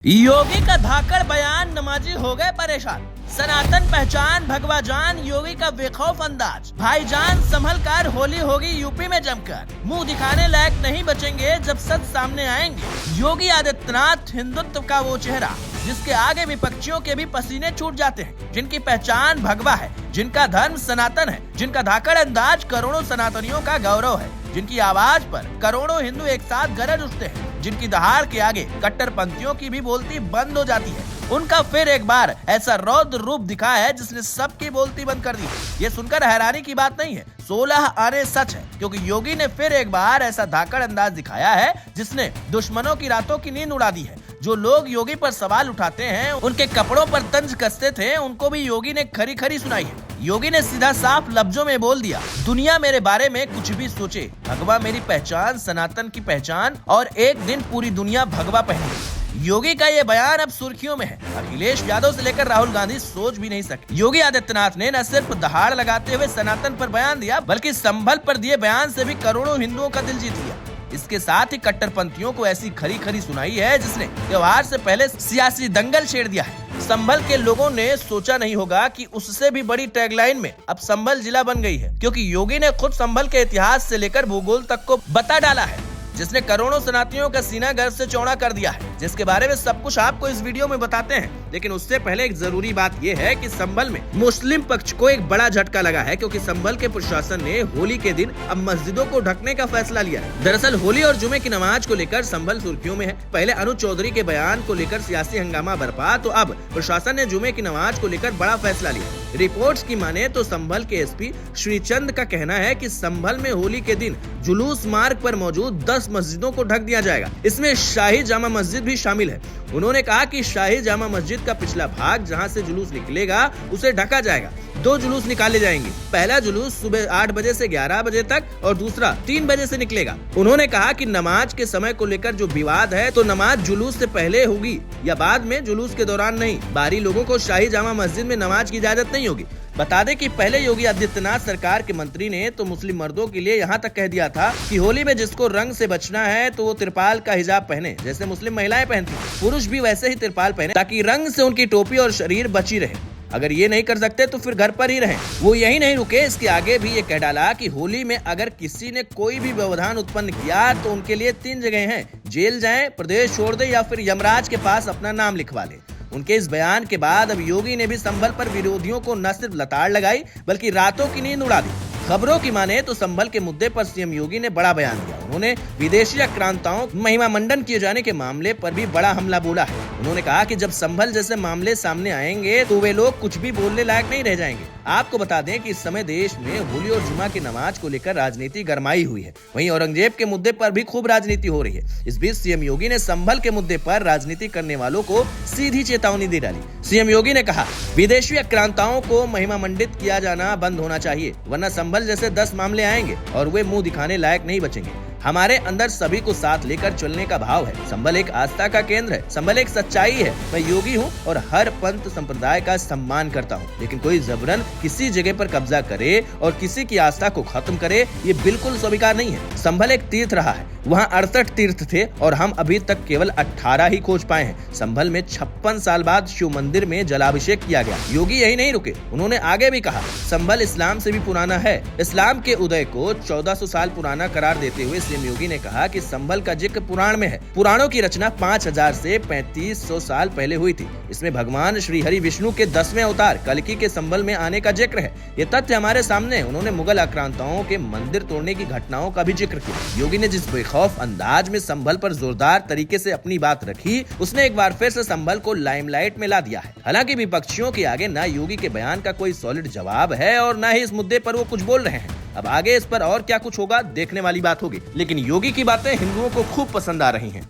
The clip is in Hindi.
योगी का धाकड़ बयान, नमाजी हो गए परेशान। सनातन पहचान भगवा जान, योगी का बेखौफ अंदाज। भाईजान संभल कर, होली होगी यूपी में जमकर। मुंह दिखाने लायक नहीं बचेंगे जब सच सामने आएंगे। योगी आदित्यनाथ हिंदुत्व का वो चेहरा जिसके आगे विपक्षियों के भी पसीने छूट जाते हैं, जिनकी पहचान भगवा है, जिनका धर्म सनातन है, जिनका धाकड़ अंदाज करोड़ों सनातनियों का गौरव है, जिनकी आवाज पर करोड़ों हिंदू एक साथ गरज उठते हैं, जिनकी दहाड़ के आगे कट्टरपंथियों की भी बोलती बंद हो जाती है। उनका फिर एक बार ऐसा रौद्र रूप दिखा है जिसने सबकी बोलती बंद कर दी। ये सुनकर हैरानी की बात नहीं है, 16 आने सच है, क्योंकि योगी ने फिर एक बार ऐसा धाकड़ अंदाज दिखाया है जिसने दुश्मनों की रातों की नींद उड़ा दी है। जो लोग योगी पर सवाल उठाते हैं, उनके कपड़ों पर तंज कसते थे, उनको भी योगी ने खरी खरी सुनाई है। योगी ने सीधा साफ लफ्जों में बोल दिया, दुनिया मेरे बारे में कुछ भी सोचे, भगवा मेरी पहचान, सनातन की पहचान, और एक दिन पूरी दुनिया भगवा पहने। योगी का ये बयान अब सुर्खियों में है। अखिलेश यादव से लेकर राहुल गांधी सोच भी नहीं सके। योगी आदित्यनाथ ने न सिर्फ दहाड़ लगाते हुए सनातन पर बयान दिया, बल्कि संभल पर दिए बयान से भी करोड़ों हिंदुओं का दिल जीत लिया। इसके साथ ही कट्टरपंथियों को ऐसी खरी खरी सुनाई है जिसने त्योहार से पहले सियासी दंगल छेड़ दिया है। संभल के लोगों ने सोचा नहीं होगा कि उससे भी बड़ी टैगलाइन में अब संभल जिला बन गई है, क्योंकि योगी ने खुद संभल के इतिहास से लेकर भूगोल तक को बता डाला है, जिसने करोड़ों सनातनियों का सीना गर्व से चौड़ा कर दिया है, जिसके बारे में सब कुछ आपको इस वीडियो में बताते हैं। लेकिन उससे पहले एक जरूरी बात यह है कि संभल में मुस्लिम पक्ष को एक बड़ा झटका लगा है, क्योंकि संभल के प्रशासन ने होली के दिन अब मस्जिदों को ढकने का फैसला लिया है। दरअसल होली और जुमे की नमाज को लेकर संभल सुर्खियों में है। पहले अनुज चौधरी के बयान को लेकर सियासी हंगामा बरपा, तो अब प्रशासन ने जुमे की नमाज को लेकर बड़ा फैसला लिया। रिपोर्ट्स की माने तो संभल के एसपी श्रीचंद का कहना है कि संभल में होली के दिन जुलूस मार्ग पर मौजूद 10 मस्जिदों को ढक दिया जाएगा। इसमें शाही जामा मस्जिद भी शामिल है। उन्होंने कहा कि शाही जामा मस्जिद का पिछला भाग जहां से जुलूस निकलेगा उसे ढका जाएगा। 2 जुलूस निकाले जाएंगे। पहला जुलूस सुबह 8 बजे से 11 बजे तक और दूसरा 3 बजे से निकलेगा। उन्होंने कहा कि नमाज के समय को लेकर जो विवाद है, तो नमाज जुलूस से पहले होगी या बाद में, जुलूस के दौरान नहीं। बाहरी लोगों को शाही जामा मस्जिद में नमाज की इजाजत नहीं होगी। बता दें कि पहले योगी आदित्यनाथ सरकार के मंत्री ने तो मुस्लिम मर्दों के लिए यहाँ तक कह दिया था कि होली में जिसको रंग से बचना है तो वो तिरपाल का हिजाब पहने, जैसे मुस्लिम महिलाएं पहनती। पुरुष भी वैसे ही तिरपाल पहने ताकि रंग से उनकी टोपी और शरीर बची रहे। अगर ये नहीं कर सकते तो फिर घर पर ही रहें। वो यही नहीं रुके, इसके आगे भी ये कह डाला कि होली में अगर किसी ने कोई भी व्यवधान उत्पन्न किया तो उनके लिए 3 जगह हैं, जेल जाएं, प्रदेश छोड़ दे या फिर यमराज के पास अपना नाम लिखवा ले। उनके इस बयान के बाद अब योगी ने भी संभल पर विरोधियों को न सिर्फ लताड़ लगाई बल्कि रातों की नींद उड़ा दी। खबरों की माने तो संभल के मुद्दे पर सीएम योगी ने बड़ा बयान दिया। उन्होंने विदेशी आक्रांताओं महिमा मंडन किए जाने के मामले पर भी बड़ा हमला बोला है। उन्होंने कहा कि जब संभल जैसे मामले सामने आएंगे तो वे लोग कुछ भी बोलने लायक नहीं रह जाएंगे। आपको बता दें कि इस समय देश में होली और जुमा की नमाज को लेकर राजनीति गरमाई हुई है। वहीं औरंगजेब के मुद्दे पर भी खूब राजनीति हो रही है। इस बीच सीएम योगी ने संभल के मुद्दे पर राजनीति करने वालों को सीधी चेतावनी दे डाली। सीएम योगी ने कहा, विदेशी आक्रांताओं को महिमा मंडित किया जाना बंद होना चाहिए, वरना संभल जैसे 10 मामले आएंगे और वे मुंह दिखाने लायक नहीं बचेंगे। हमारे अंदर सभी को साथ लेकर चलने का भाव है। संभल एक आस्था का केंद्र है, संभल एक सच्चाई है। मैं योगी हूँ और हर पंथ संप्रदाय का सम्मान करता हूँ, लेकिन कोई जबरन किसी जगह पर कब्जा करे और किसी की आस्था को खत्म करे, ये बिल्कुल स्वीकार नहीं है। संभल एक तीर्थ रहा है, वहाँ 68 तीर्थ थे और हम अभी तक केवल 18 ही खोज पाए हैं। संभल में 56 साल बाद शिव मंदिर में जलाभिषेक किया गया। योगी यही नहीं रुके, उन्होंने आगे भी कहा, संभल इस्लाम से भी पुराना है। इस्लाम के उदय को 1400 साल पुराना करार देते हुए सीएम योगी ने कहा कि संभल का जिक्र पुराण में है। पुराणों की रचना 5000 से 3500 साल पहले हुई थी। इसमें भगवान श्री हरि विष्णु के 10वें अवतार कल्कि के संभल में आने का जिक्र है। ये तथ्य हमारे सामने है। उन्होंने मुगल आक्रांताओं के मंदिर तोड़ने की घटनाओं का भी जिक्र किया। योगी ने जिस बेखौफ अंदाज में संभल पर जोरदार तरीके से अपनी बात रखी, उसने एक बार फिर से संभल को लाइमलाइट में ला दिया है। हालांकि विपक्षियों के आगे न योगी के बयान का कोई सॉलिड जवाब है और न ही इस मुद्दे पर वो कुछ बोल रहे हैं। अब आगे इस पर और क्या कुछ होगा, देखने वाली बात होगी, लेकिन योगी की बातें हिंदुओं को खूब पसंद आ रही हैं।